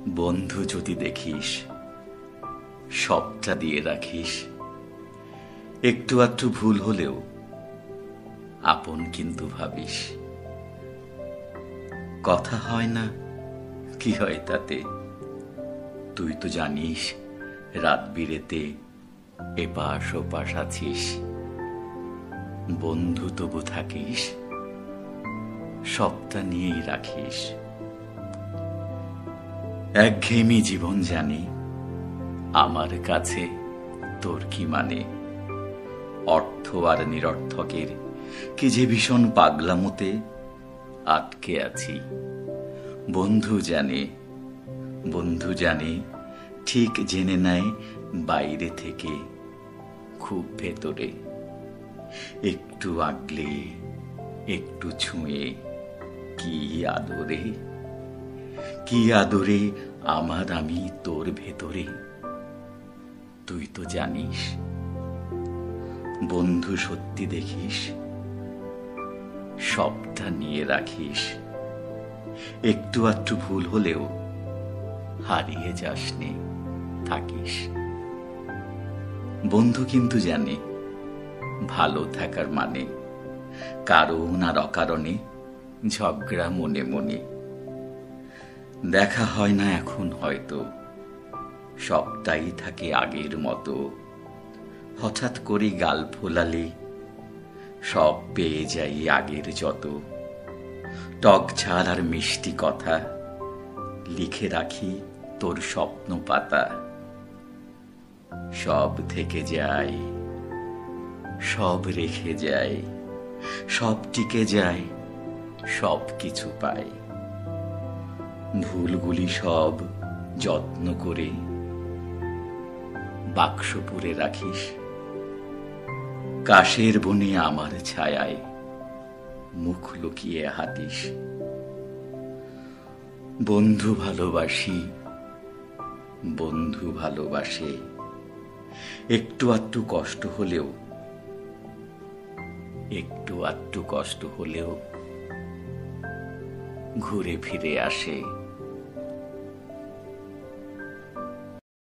বন্ধু যদি দেখিস সবটা দিয়ে রাখিস, একটু আধটু ভুল হলেও আপন কিন্তু ভাবিস। কথা হয় না, কি হয় তাতে? তুই তো জানিস রাত বিরেতে এপাশ ওপাশ আছিস। বন্ধু তবু থাকিস, সবটা নিয়েই রাখিস। একঘেয়েমি জীবন জানি, আমার কাছে তোর কি মানে? অর্থ আর নিরর্থকের কি যে ভীষণ পাগলামোতে আটকে আছি। বন্ধু জানে, ঠিক জেনে নেয় বাইরে থেকে খুব ভেতরে। একটু আগলে, একটু ছুঁয়ে, কি আদরে আমার আমি তোর ভেতরে। তুই তো জানিস, বন্ধু সত্যি দেখিস, সবটা নিয়ে রাখিস। একটু আধটু ভুল হলেও হারিয়ে যাসনে, থাকিস। বন্ধু কিন্তু জানে ভালো থাকার মানে, কারণ আর অকারণে ঝগড়া মনে মনে। দেখা হয় না এখন হয়তো, সবটাই থাকে আগের মতো। হঠাৎ করে গাল ফোলালে সব পেয়ে যাই আগের যত। টক ঝাল আর মিষ্টি কথা লিখে রাখি তোর স্বপ্ন পাতা। সব থেকে যায়, সব রেখে যায়, সব টিকে যায়, সব কিছু পায়। ভুলগুলি সব যত্ন করে বাক্স পুরে রাখিস। কাশের বনে আমার ছায়ায় মুখ লুকিয়ে হাঁটিস। বন্ধু ভালোবাসি, বন্ধু ভালোবাসে। একটু আধটু কষ্ট হলেও ঘুরে ফিরে আসে।